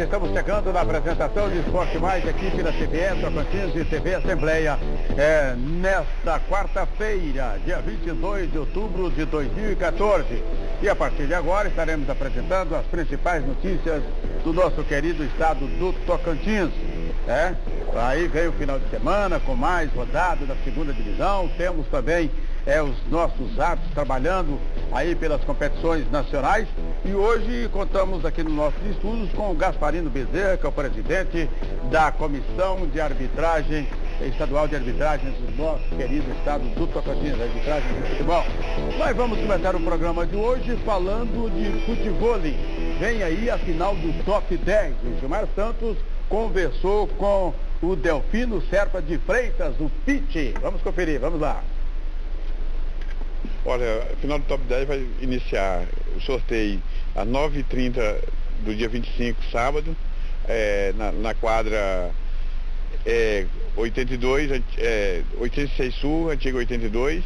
noite, estamos chegando na apresentação de Esporte Mais aqui pela TVE Tocantins e TV Assembleia. Nesta quarta-feira, dia 22 de outubro de 2014. E a partir de agora estaremos apresentando as principais notícias do nosso querido estado do Tocantins. Aí vem o final de semana com mais rodada da segunda divisão. Temos também os nossos árbitros trabalhando aí pelas competições nacionais. E hoje contamos aqui nos nossos estudos com o Gasparino Bezerra, que é o presidente da Comissão de Arbitragem Estadual de Arbitragem do nosso querido estado do Tocantins, arbitragem de futebol. Nós vamos começar o programa de hoje falando de futebol. Vem aí a final do Top 10. O Gilmar Santos conversou com o Delfino Serpa de Freitas, o Pite. Vamos conferir, vamos lá. Olha, a final do Top 10 vai iniciar o sorteio às 9h30 do dia 25, sábado, na quadra 82, 86 Sul, antiga 82.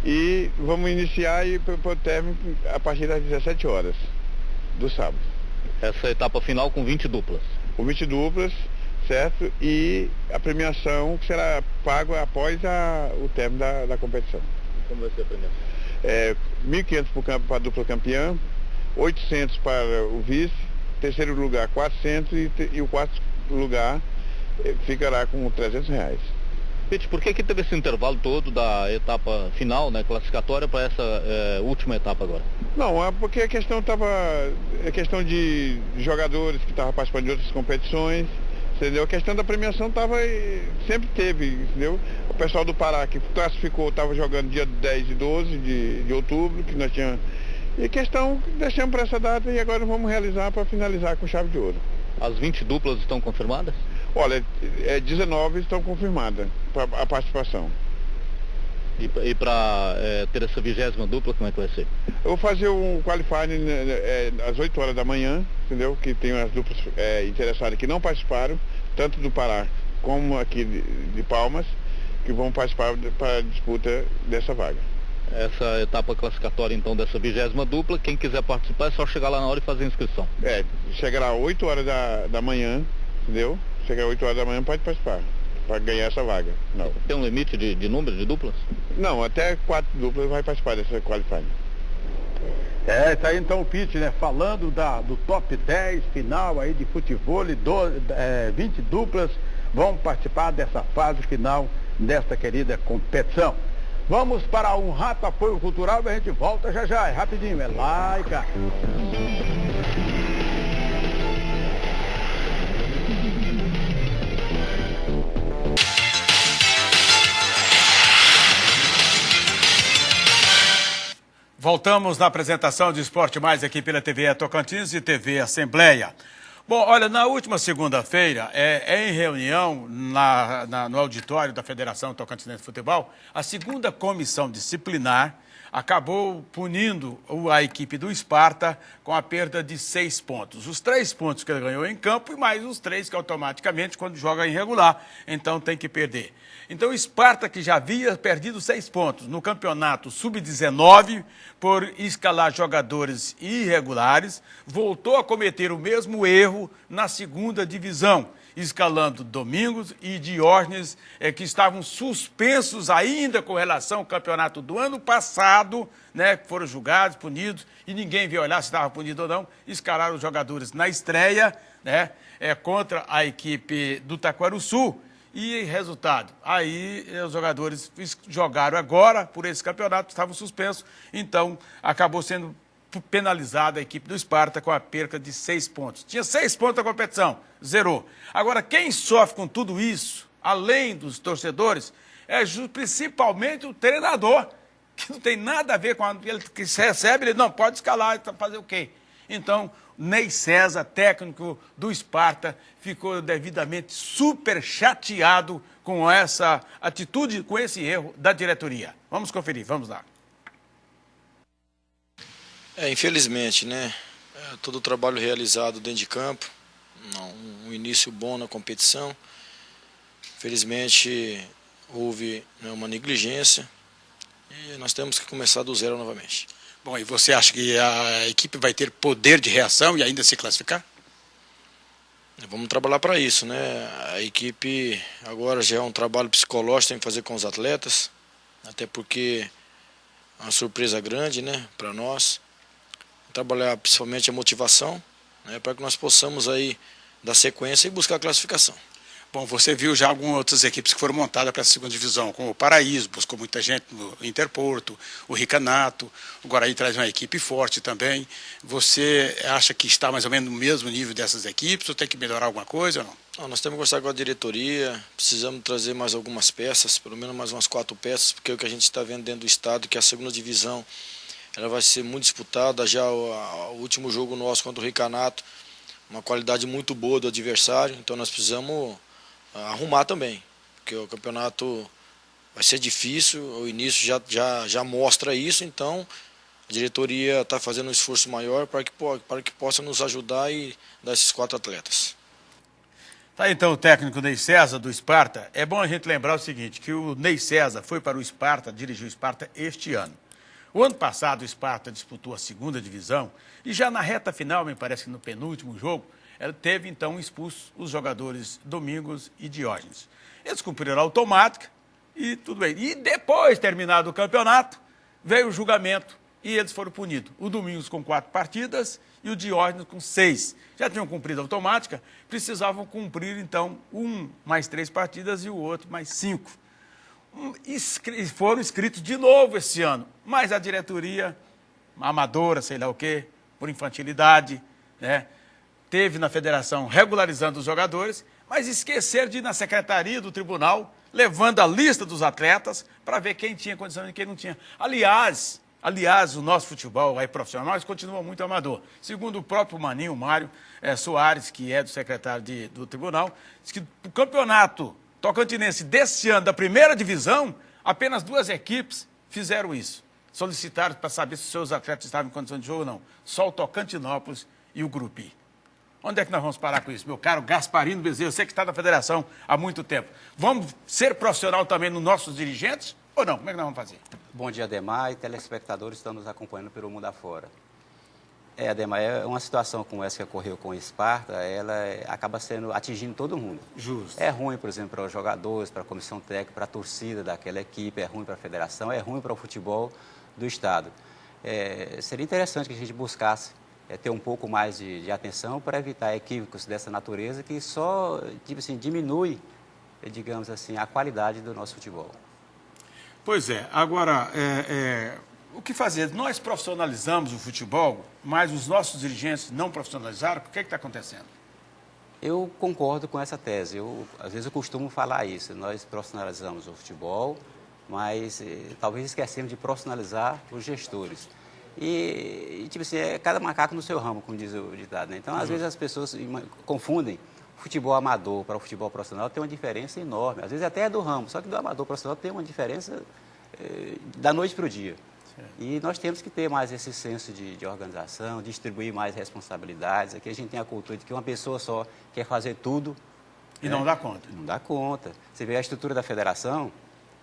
E vamos iniciar para o término a partir das 17 horas do sábado. Essa etapa final com 20 duplas. Com 20 duplas, certo? E a premiação que será paga após o término da competição. Como vai ser a premiação? 1.500 para a dupla campeã, 800 para o vice, terceiro lugar 400 e o quarto lugar ficará com R$300. Pete, por que teve esse intervalo todo da etapa final, né, classificatória, para essa última etapa agora? Não, é porque a questão questão de jogadores que estavam participando de outras competições, entendeu? A questão da premiação sempre teve, entendeu? O pessoal do Pará que classificou estava jogando dia 10 e 12 de outubro, que nós tínhamos. E a questão, deixamos para essa data e agora vamos realizar para finalizar com chave de ouro. As 20 duplas estão confirmadas? Olha, 19 estão confirmadas a participação. E para ter essa 20ª dupla, como é que vai ser? Eu vou fazer um qualifying às 8 horas da manhã, entendeu? Que tem as duplas interessadas que não participaram, tanto do Pará como aqui de Palmas, que vão participar para a disputa dessa vaga. Essa etapa classificatória, então, dessa 20ª dupla, quem quiser participar é só chegar lá na hora e fazer a inscrição. Chegará às 8 horas da manhã, entendeu? Chegar às 8 horas da manhã pode participar, para ganhar essa vaga. Não. Tem um limite de número de duplas? Não, até 4 duplas vai participar dessa qualifying. Tá aí então o Pete, né, falando do Top 10 final aí de futebol, 20 duplas vão participar dessa fase final desta querida competição. Vamos para um rápido apoio cultural e a gente volta já, rapidinho, lá e cá. Voltamos na apresentação de Esporte Mais aqui pela TVE Tocantins e TV Assembleia. Bom, olha, na última segunda-feira, em reunião no auditório da Federação Tocantinense de Futebol, a segunda comissão disciplinar acabou punindo a equipe do Sparta com a perda de 6 pontos. Os 3 pontos que ele ganhou em campo e mais os 3 que automaticamente, quando joga irregular, então tem que perder. Então o Sparta, que já havia perdido 6 pontos no campeonato sub-19 por escalar jogadores irregulares, voltou a cometer o mesmo erro na segunda divisão, escalando Domingos e Diógenes, que estavam suspensos ainda com relação ao campeonato do ano passado, né, que foram julgados, punidos, e ninguém veio olhar se estava punido ou não. Escalaram os jogadores na estreia, né, contra a equipe do Taquaruçu. E resultado, aí os jogadores jogaram agora por esse campeonato, estavam suspensos, então acabou sendo penalizada a equipe do Sparta com a perca de 6 pontos. Tinha 6 pontos na competição, zerou. Agora, quem sofre com tudo isso, além dos torcedores, é principalmente o treinador, que não tem nada a ver com ele que recebe, ele não pode escalar, fazer o quê? Então, Ney César, técnico do Sparta, ficou devidamente super chateado com essa atitude, com esse erro da diretoria. Vamos conferir, vamos lá. Infelizmente, né? Todo o trabalho realizado dentro de campo, um início bom na competição. Felizmente, houve uma negligência e nós temos que começar do zero novamente. Bom, e você acha que a equipe vai ter poder de reação e ainda se classificar? Vamos trabalhar para isso, né? A equipe agora já é um trabalho psicológico, tem que fazer com os atletas, até porque é uma surpresa grande, né, para nós. Trabalhar principalmente a motivação, né, para que nós possamos aí dar sequência e buscar a classificação. Bom, você viu já algumas outras equipes que foram montadas para a segunda divisão, como o Paraíso, buscou muita gente no Interporto, o Ricanato, o Guaraí traz uma equipe forte também. Você acha que está mais ou menos no mesmo nível dessas equipes ou tem que melhorar alguma coisa ou não? Não, nós temos que conversar com a diretoria, precisamos trazer mais algumas peças, pelo menos mais umas 4 peças, porque o que a gente está vendo dentro do estado, que a segunda divisão ela vai ser muito disputada, já o último jogo nosso contra o Ricanato, uma qualidade muito boa do adversário, então nós precisamos arrumar também, porque o campeonato vai ser difícil, o início já mostra isso, então a diretoria está fazendo um esforço maior para que possa nos ajudar e dar esses 4 atletas. Tá, então o técnico Ney César do Sparta, é bom a gente lembrar o seguinte, que o Ney César foi para o Sparta, dirigiu o Sparta este ano. O ano passado o Sparta disputou a segunda divisão e já na reta final, me parece que no penúltimo jogo, ela teve então expulso os jogadores Domingos e Diógenes. Eles cumpriram a automática e tudo bem. E depois, terminado o campeonato, veio o julgamento e eles foram punidos. O Domingos com 4 partidas e o Diógenes com 6. Já tinham cumprido a automática, precisavam cumprir então um mais 3 partidas e o outro mais 5. Foram inscritos de novo esse ano, mas a diretoria amadora, sei lá o quê, por infantilidade, né? Teve na federação regularizando os jogadores, mas esqueceram de ir na secretaria do tribunal, levando a lista dos atletas para ver quem tinha condição e quem não tinha. Aliás, o nosso futebol aí profissional continua muito amador. Segundo o próprio Maninho, Mário Soares, que é do secretário do tribunal, diz que o campeonato tocantinense desse ano, da primeira divisão, apenas 2 equipes fizeram isso. Solicitaram para saber se os seus atletas estavam em condição de jogo ou não. Só o Tocantinópolis e o Grupi. Onde é que nós vamos parar com isso, meu caro Gasparino Bezerra? Você que está na federação há muito tempo. Vamos ser profissional também nos nossos dirigentes ou não? Como é que nós vamos fazer? Bom dia, Ademar, e telespectadores que estão nos acompanhando pelo mundo afora. Ademar, uma situação como essa que ocorreu com o Sparta, ela acaba atingindo todo mundo. Justo. É ruim, por exemplo, para os jogadores, para a comissão técnica, para a torcida daquela equipe, é ruim para a federação, é ruim para o futebol do estado. Seria interessante que a gente buscasse ter um pouco mais de atenção para evitar equívocos dessa natureza que só, tipo assim, diminui, digamos assim, a qualidade do nosso futebol. Pois é. Agora, o que fazer? Nós profissionalizamos o futebol, mas os nossos dirigentes não profissionalizaram? O que está acontecendo? Eu concordo com essa tese. Às vezes eu costumo falar isso. Nós profissionalizamos o futebol, mas talvez esquecemos de profissionalizar os gestores. E tipo assim, cada macaco no seu ramo, como diz o ditado, né? Então, às vezes as pessoas confundem o futebol amador para o futebol profissional, tem uma diferença enorme. Às vezes até é do ramo, só que do amador profissional tem uma diferença da noite para o dia. Certo. E nós temos que ter mais esse senso de organização, distribuir mais responsabilidades. Aqui a gente tem a cultura de que uma pessoa só quer fazer tudo. E não dá conta. Não dá conta. Você vê a estrutura da federação,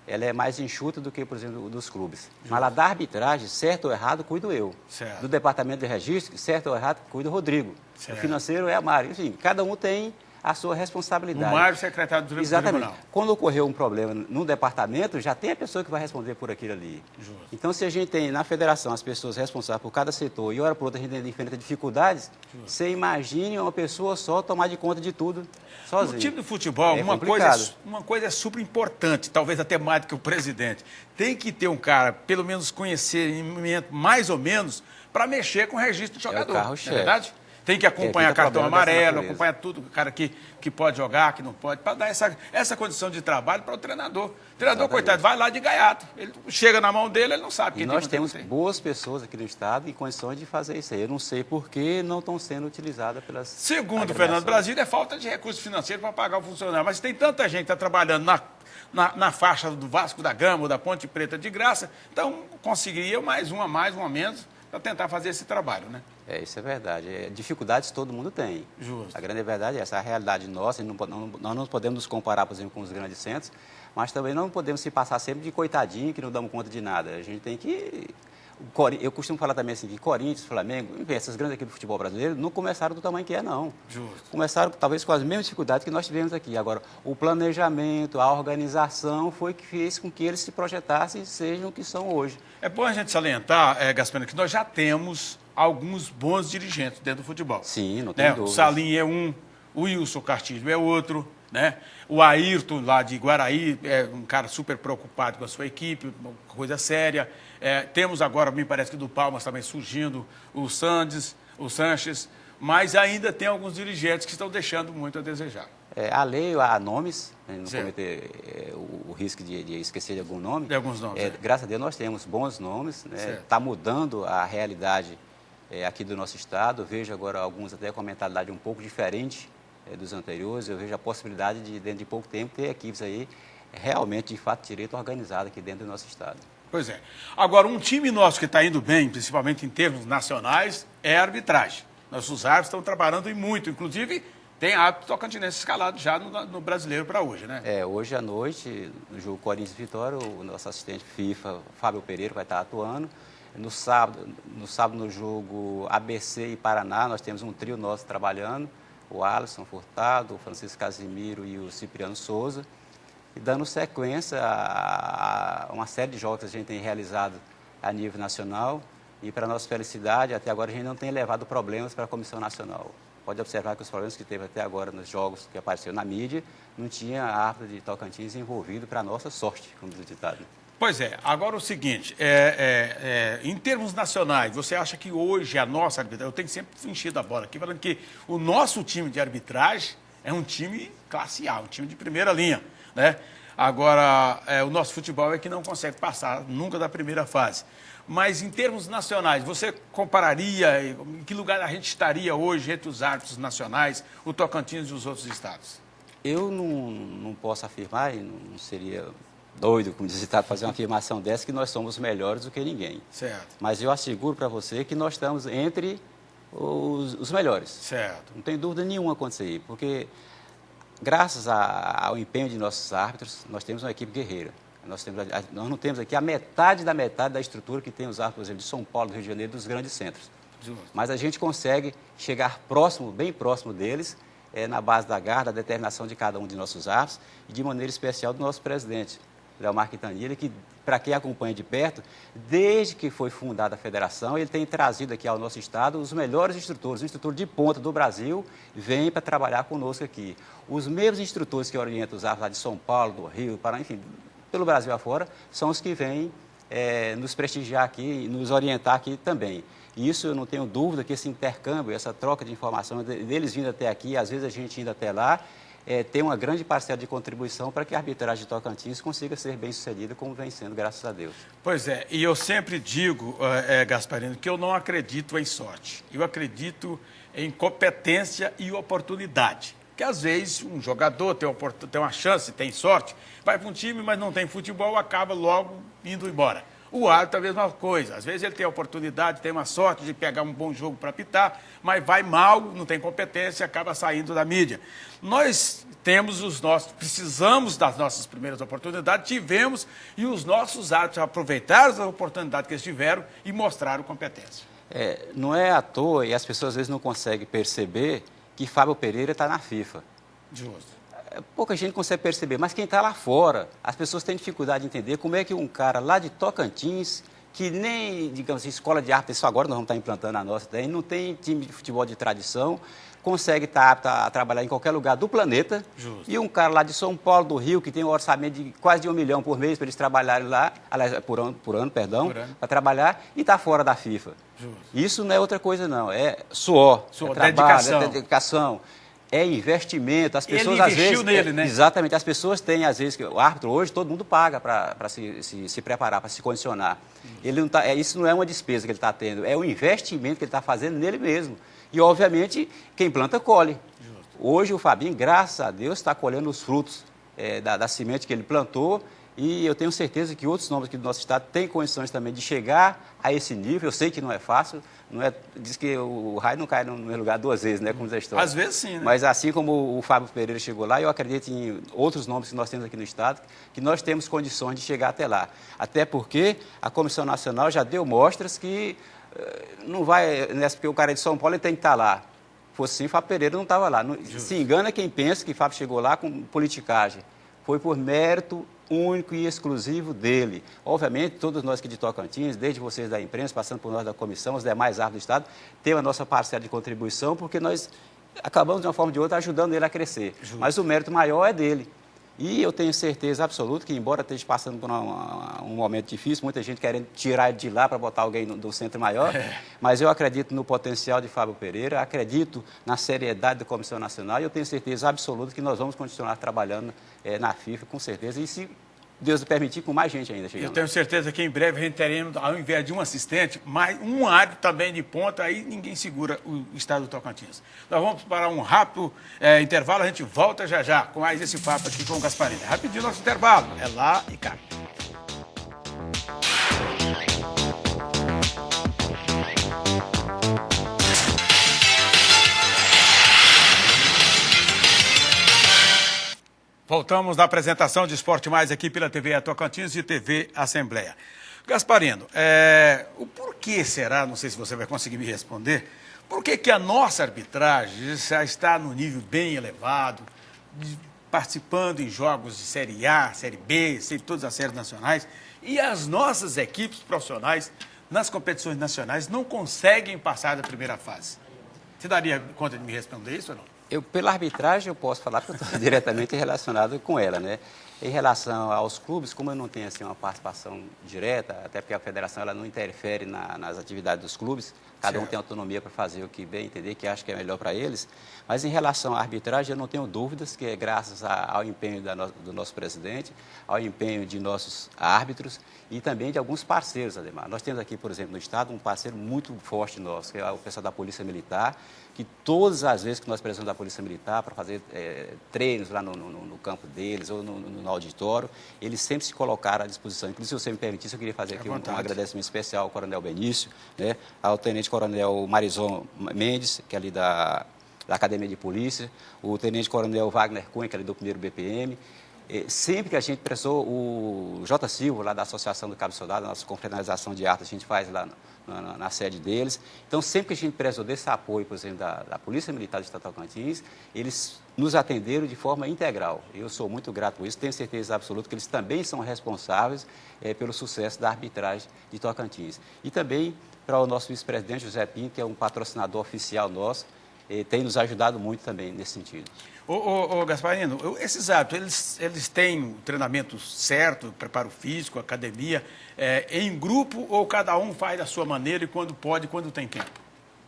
ela é mais enxuta do que, por exemplo, dos clubes. Justo. Mas lá da arbitragem, certo ou errado, cuido eu. Certo. Do departamento de registro, certo ou errado, cuida o Rodrigo. Certo. O financeiro é a Mário. Enfim, cada um tem a sua responsabilidade. O Mário, secretário do Exatamente. Tribunal. Quando ocorreu um problema no departamento, já tem a pessoa que vai responder por aquilo ali. Justo. Então, se a gente tem na federação as pessoas responsáveis por cada setor e hora por outra a gente tem diferentes dificuldades, Justo. Você imagine uma pessoa só tomar de conta de tudo sozinho. No time de futebol, uma coisa é super importante, talvez até mais do que o presidente. Tem que ter um cara, pelo menos conhecimento mais ou menos, para mexer com o registro de jogador. É o carro-chefe. Não é verdade? Tem que acompanhar cartão amarelo, acompanhar tudo, o cara que pode jogar, que não pode, para dar essa condição de trabalho para o treinador. O treinador, coitado, vai lá de gaiato. Ele chega na mão dele, ele não sabe. E nós temos boas pessoas aqui no estado em condições de fazer isso aí. Eu não sei por que não estão sendo utilizadas pelas Segundo o Fernando Brasília, é falta de recursos financeiros para pagar o funcionário. Mas tem tanta gente que está trabalhando na faixa do Vasco da Gama ou da Ponte Preta de graça, então conseguiria mais uma menos para tentar fazer esse trabalho, né? Isso é verdade. Dificuldades todo mundo tem. Justo. A grande verdade é essa, a realidade nossa, nós não podemos nos comparar, por exemplo, com os grandes centros, mas também não podemos se passar sempre de coitadinho, que não damos conta de nada. A gente tem que Eu costumo falar também assim, que Corinthians, Flamengo, enfim, essas grandes equipes do futebol brasileiro não começaram do tamanho que é, não. Justo. Começaram talvez com as mesmas dificuldades que nós tivemos aqui. Agora, o planejamento, a organização foi que fez com que eles se projetassem e sejam o que são hoje. É bom a gente salientar, Gasparino, que nós já temos alguns bons dirigentes dentro do futebol. Sim, não tem dúvida. O Salim é um, o Wilson Castilho é outro, né? O Ayrton, lá de Guaraí, é um cara super preocupado com a sua equipe, uma coisa séria. Temos agora, me parece que do Palmas também surgindo o Sanches, mas ainda tem alguns dirigentes que estão deixando muito a desejar. A lei, há nomes, né, não Certo. cometer o risco de esquecer de algum nome. De alguns nomes, Graças a Deus nós temos bons nomes, Certo. está mudando a realidade aqui do nosso estado. Eu vejo agora alguns até com a mentalidade um pouco diferente dos anteriores. Eu vejo a possibilidade de, dentro de pouco tempo, ter equipes aí realmente, de fato, direito organizado aqui dentro do nosso estado. Pois é. Agora, um time nosso que está indo bem, principalmente em termos nacionais, é a arbitragem. Nossos árbitros estão trabalhando e muito, inclusive tem árbitro tocantinense escalado já no brasileiro para hoje, né? Hoje à noite, no jogo Corinthians e Vitória, o nosso assistente FIFA, Fábio Pereira, vai estar atuando. No sábado, no jogo ABC e Paraná, nós temos um trio nosso trabalhando, o Alisson Furtado, o Francisco Casimiro e o Cipriano Souza, e dando sequência a uma série de jogos que a gente tem realizado a nível nacional, e para nossa felicidade, até agora a gente não tem levado problemas para a Comissão Nacional. Pode observar que os problemas que teve até agora nos jogos que apareceram na mídia, não tinha árbitro de Tocantins envolvido, para nossa sorte, como diz o ditado. Pois é, agora o seguinte, em termos nacionais, você acha que hoje a nossa arbitragem, eu tenho sempre enchido a bola aqui, falando que o nosso time de arbitragem é um time classe A, um time de primeira linha, né? Agora, o nosso futebol é que não consegue passar nunca da primeira fase. Mas em termos nacionais, você compararia em que lugar a gente estaria hoje entre os árbitros nacionais, o Tocantins e os outros estados? Eu não posso afirmar, e não seria doido, como diz o ditado, fazer uma afirmação dessa, que nós somos melhores do que ninguém. Certo. Mas eu asseguro para você que nós estamos entre os melhores. Certo. Não tem dúvida nenhuma quanto isso aí, porque graças ao empenho de nossos árbitros, nós temos uma equipe guerreira. Nós não temos aqui a metade da estrutura que tem os árbitros, por exemplo, de São Paulo, do Rio de Janeiro, dos grandes centros. Justo. Mas a gente consegue chegar próximo, bem próximo deles, na base da garra, da determinação de cada um de nossos árbitros e de maneira especial do nosso presidente, Leomar Quintanilha, que, para quem acompanha de perto, desde que foi fundada a federação, ele tem trazido aqui ao nosso estado os melhores instrutores, o instrutor de ponta do Brasil, vem para trabalhar conosco aqui. Os mesmos instrutores que orientam os árbitros lá de São Paulo, do Rio, Paraná, enfim, pelo Brasil afora, são os que vêm nos prestigiar aqui, nos orientar aqui também. E isso eu não tenho dúvida que esse intercâmbio, essa troca de informação, deles vindo até aqui, às vezes a gente indo até lá, tem uma grande parcela de contribuição para que a arbitragem de Tocantins consiga ser bem sucedida, como vem sendo, graças a Deus. Pois é, e eu sempre digo, Gasparino, que eu não acredito em sorte. Eu acredito em competência e oportunidade. Que às vezes um jogador tem uma chance, tem sorte, vai para um time, mas não tem futebol, acaba logo indo embora. O árbitro é a mesma coisa. Às vezes ele tem a oportunidade, tem uma sorte de pegar um bom jogo para apitar, mas vai mal, não tem competência, acaba saindo da mídia. Nós temos precisamos das nossas primeiras oportunidades, tivemos, e os nossos árbitros aproveitaram a oportunidade que eles tiveram e mostraram competência. Não é à toa, e as pessoas às vezes não conseguem perceber, que Fábio Pereira está na FIFA. Justo. Pouca gente consegue perceber, mas quem está lá fora, as pessoas têm dificuldade de entender como é que um cara lá de Tocantins, que nem, digamos assim, escola de arte, isso agora nós vamos estar implantando a nossa, não tem time de futebol de tradição, consegue estar apto a trabalhar em qualquer lugar do planeta. Justo. E um cara lá de São Paulo, do Rio, que tem um orçamento de quase de 1 milhão por mês para eles trabalharem lá, aliás, por ano, para trabalhar, e está fora da FIFA. Justo. Isso não é outra coisa, não. É suor, trabalho, dedicação. Dedicação. É investimento. As pessoas, Ele às investiu vezes, nele, né? Exatamente. As pessoas têm, às vezes, o árbitro hoje, todo mundo paga para se preparar, para se condicionar. Ele não tá, isso não é uma despesa que ele está tendo, é um investimento que ele está fazendo nele mesmo. E, obviamente, quem planta, colhe. Justo. Hoje, o Fabinho, graças a Deus, está colhendo os frutos da semente que ele plantou E eu tenho certeza que outros nomes aqui do nosso estado têm condições também de chegar a esse nível. Eu sei que não é fácil, diz que o raio não cai no mesmo lugar duas vezes, né, como diz a história. Às vezes sim, né? Mas assim como o Fábio Pereira chegou lá, eu acredito em outros nomes que nós temos aqui no estado, que nós temos condições de chegar até lá. Até porque a Comissão Nacional já deu mostras que não vai, porque o cara é de São Paulo ele tem que estar lá. Fosse assim, Fábio Pereira não estava lá. Se engana quem pensa que Fábio chegou lá com politicagem. Foi por mérito único e exclusivo dele. Obviamente, todos nós aqui de Tocantins, desde vocês da imprensa, passando por nós da comissão, os demais árvores do Estado, temos a nossa parcela de contribuição, porque nós acabamos, de uma forma ou de outra, ajudando ele a crescer. Justo. Mas o mérito maior é dele. E eu tenho certeza absoluta que, embora esteja passando por um momento difícil, muita gente querendo tirar ele de lá para botar alguém do centro maior, mas eu acredito no potencial de Fábio Pereira, acredito na seriedade da Comissão Nacional e eu tenho certeza absoluta que nós vamos continuar trabalhando na FIFA, com certeza, e se Deus permitir, com mais gente ainda chegando. Eu tenho certeza que em breve a gente teremos, ao invés de um assistente, mais um árbitro também de ponta, aí ninguém segura o estado do Tocantins. Nós vamos para um rápido intervalo, a gente volta já já com mais esse papo aqui com o Gasparini. Rapidinho nosso intervalo, é lá e cá. Voltamos na apresentação de Esporte Mais aqui pela TV Tocantins e TV Assembleia. Gasparino, o porquê será, não sei se você vai conseguir me responder, por que a nossa arbitragem já está no nível bem elevado, participando em jogos de Série A, Série B, todas as séries nacionais, e as nossas equipes profissionais nas competições nacionais não conseguem passar da primeira fase? Você daria conta de me responder isso ou não? Pela arbitragem, eu posso falar porque eu estou diretamente relacionado com ela, né? Em relação aos clubes, como eu não tenho assim, uma participação direta, até porque a federação ela não interfere nas atividades dos clubes, cada um tem autonomia para fazer o que bem entender, que acha que é melhor para eles, mas em relação à arbitragem, eu não tenho dúvidas que é graças ao empenho do nosso presidente, ao empenho de nossos árbitros e também de alguns parceiros, Ademar. Nós temos aqui, por exemplo, no estado, um parceiro muito forte nosso, que é o pessoal da Polícia Militar, que todas as vezes que nós precisamos da Polícia Militar para fazer treinos lá no campo deles ou no auditório, eles sempre se colocaram à disposição. Inclusive, se você me permitisse, eu queria fazer aqui um agradecimento especial ao Coronel Benício, né, ao Tenente Coronel Marizon Mendes, que é ali da Academia de Polícia, o Tenente Coronel Wagner Cunha, que é ali do 1º BPM. Sempre que a gente precisou, o J. Silva, lá da Associação do Cabo Soldado, a nossa confraternização de arte, a gente faz lá na sede deles. Então, sempre que a gente precisou desse apoio, por exemplo, da Polícia Militar do Estado de Tocantins, eles nos atenderam de forma integral. Eu sou muito grato por isso, tenho certeza absoluta que eles também são responsáveis pelo sucesso da arbitragem de Tocantins. E também para o nosso vice-presidente, José Pinto, que é um patrocinador oficial nosso, tem nos ajudado muito também nesse sentido. Gasparino, esses árbitros, eles têm um treinamento certo, preparo físico, academia, em grupo ou cada um faz da sua maneira e quando pode, quando tem tempo?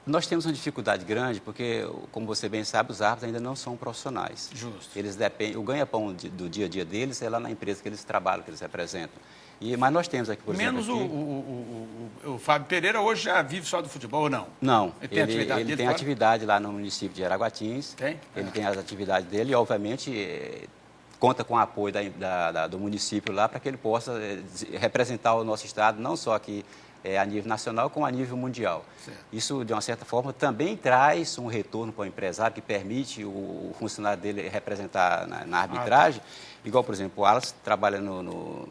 Nós temos uma dificuldade grande porque, como você bem sabe, os árbitros ainda não são profissionais. Justo. Eles dependem, o ganha-pão do dia a dia deles é lá na empresa que eles trabalham, que eles representam. Mas nós temos aqui, por exemplo... Menos o Fábio Pereira hoje já vive só do futebol ou não? Não, ele tem atividade lá no município de Araguatins. Tem? Ele tem as atividades dele e, obviamente, conta com o apoio do município lá para que ele possa representar o nosso estado, não só aqui a nível nacional, como a nível mundial. Certo. Isso, de uma certa forma, também traz um retorno para o empresário que permite o funcionário dele representar na arbitragem. Igual, por exemplo, o Alas trabalha no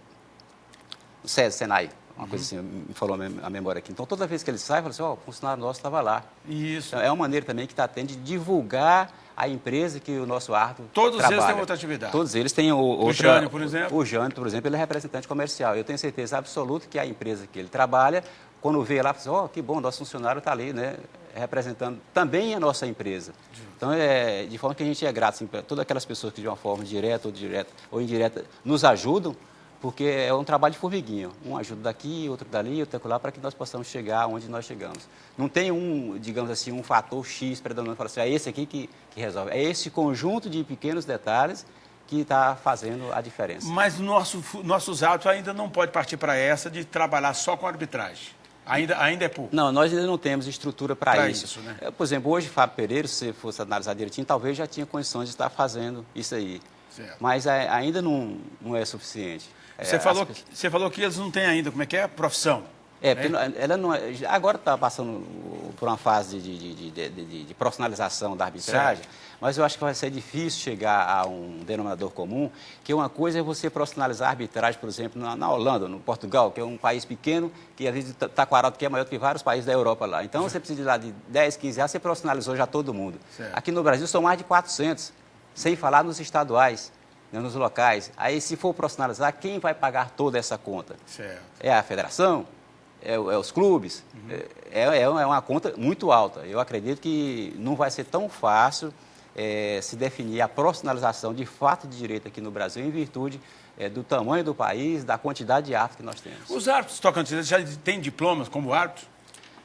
Senai, uma coisa assim, me falou a memória aqui. Então, toda vez que ele sai, fala assim, o funcionário nosso estava lá. Isso. Então, é uma maneira também que está tendo de divulgar a empresa que o nosso árbitro Todos trabalha. Eles têm outra atividade. Todos eles têm outra... O Jânio, por exemplo? O Jânio, por exemplo, ele é representante comercial. Eu tenho certeza absoluta que a empresa que ele trabalha, quando vê lá, fala assim, que bom, nosso funcionário está ali, né, representando também a nossa empresa. Então, de forma que a gente é grato assim, para todas aquelas pessoas que de uma forma direta ou indireta nos ajudam, porque é um trabalho de formiguinha. Um ajuda daqui, outro dali, outro lá, para que nós possamos chegar onde nós chegamos. Não tem digamos assim, um fator X predominante, falar assim, é esse aqui que resolve. É esse conjunto de pequenos detalhes que está fazendo a diferença. Mas nossos árbitros ainda não pode partir para essa de trabalhar só com arbitragem. Ainda é pouco. Não, nós ainda não temos estrutura para isso. Né? Por exemplo, hoje, Fábio Pereira, se você fosse analisar direitinho, talvez já tinha condições de estar fazendo isso aí. Certo. Mas ainda não é suficiente. Você falou que eles não têm ainda, como é que é? Profissão. Ela não, agora está passando por uma fase de profissionalização da arbitragem, mas eu acho que vai ser difícil chegar a um denominador comum, que uma coisa é você profissionalizar a arbitragem, por exemplo, na Holanda, no Portugal, que é um país pequeno, que às vezes o taquaral que é maior do que vários países da Europa lá. Então você precisa de lá de 10, 15 reais, você profissionalizou já todo mundo. Aqui no Brasil são mais de 400, sem falar nos estaduais, nos locais. Aí se for profissionalizar, quem vai pagar toda essa conta? É a federação? É os clubes, é uma conta muito alta. Eu acredito que não vai ser tão fácil se definir a profissionalização de fato de direito aqui no Brasil em virtude do tamanho do país, da quantidade de árbitros que nós temos. Os árbitros tocantinenses já têm diplomas como árbitros?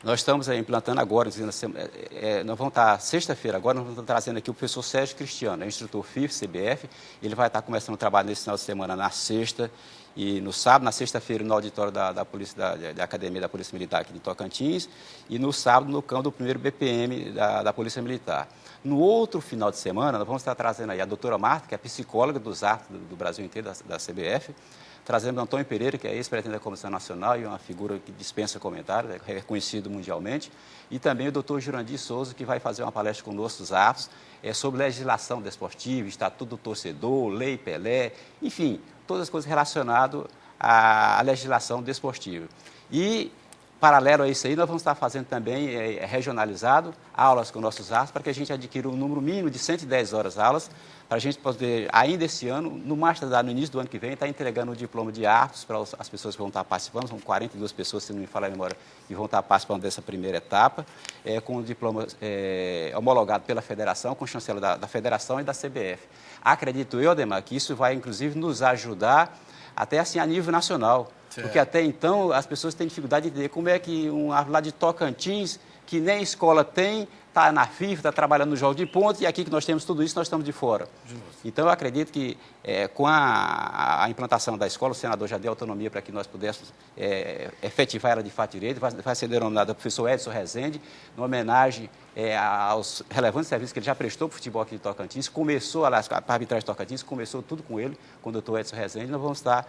Nós estamos implantando agora, nós vamos estar, sexta-feira agora, nós vamos estar trazendo aqui o professor Sérgio Cristiano, é instrutor FIF, CBF, ele vai estar começando o trabalho nesse final de semana na sexta e no sábado, na sexta-feira no auditório da Polícia, da Academia da Polícia Militar aqui de Tocantins e no sábado no campo do 1º BPM da Polícia Militar. No outro final de semana, nós vamos estar trazendo aí a doutora Marta, que é psicóloga dos árbitros do Brasil inteiro, da CBF, trazendo o Antônio Pereira, que é ex-presidente da Comissão Nacional e uma figura que dispensa comentários, é reconhecido mundialmente, e também o doutor Jurandir Souza, que vai fazer uma palestra conosco dos árbitros sobre legislação desportiva, estatuto do torcedor, lei Pelé, enfim, todas as coisas relacionadas à legislação desportiva. E, paralelo a isso aí, nós vamos estar fazendo também, regionalizado, aulas com nossos árbitros, para que a gente adquira um número mínimo de 110 horas aulas, para a gente poder, ainda esse ano, no início do ano que vem, estar entregando o diploma de árbitros para as pessoas que vão estar participando, são 42 pessoas, se não me falha a memória, que vão estar participando dessa primeira etapa, com o diploma homologado pela federação, com chancela da federação e da CBF. Acredito eu, Ademar, que isso vai, inclusive, nos ajudar até assim a nível nacional, porque até então as pessoas têm dificuldade de entender como é que um árbitro lá de Tocantins, que nem escola tem, está na FIFA, está trabalhando no jogo de ponta, e aqui que nós temos tudo isso, nós estamos de fora. Então, eu acredito que com a implantação da escola, o senador já deu autonomia para que nós pudéssemos efetivar ela de fato direito, vai ser denominada professor Edson Rezende, em homenagem aos relevantes serviços que ele já prestou para o futebol aqui de Tocantins, começou, a arbitragem de Tocantins, começou tudo com ele, com o doutor Edson Rezende, nós vamos estar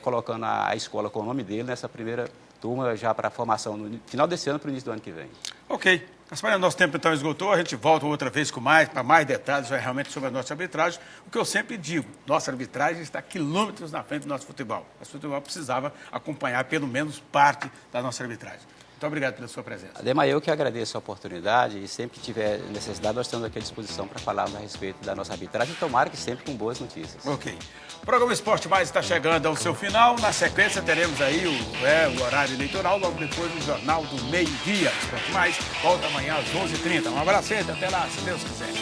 colocando a escola com o nome dele nessa primeira turma já para a formação no final desse ano para o início do ano que vem. Ok. Gaspar, nosso tempo então esgotou, a gente volta outra vez para mais detalhes realmente sobre a nossa arbitragem. O que eu sempre digo, nossa arbitragem está quilômetros na frente do nosso futebol. Nosso futebol precisava acompanhar pelo menos parte da nossa arbitragem. Muito obrigado pela sua presença. Ademar, eu que agradeço a oportunidade e sempre que tiver necessidade, nós estamos aqui à disposição para falarmos a respeito da nossa arbitragem e tomara que sempre com boas notícias. Ok. O programa Esporte Mais está chegando ao seu final. Na sequência, teremos aí o horário eleitoral, logo depois do Jornal do Meio-Dia. Esporte Mais volta amanhã às 11h30. Um abraço, até lá, se Deus quiser.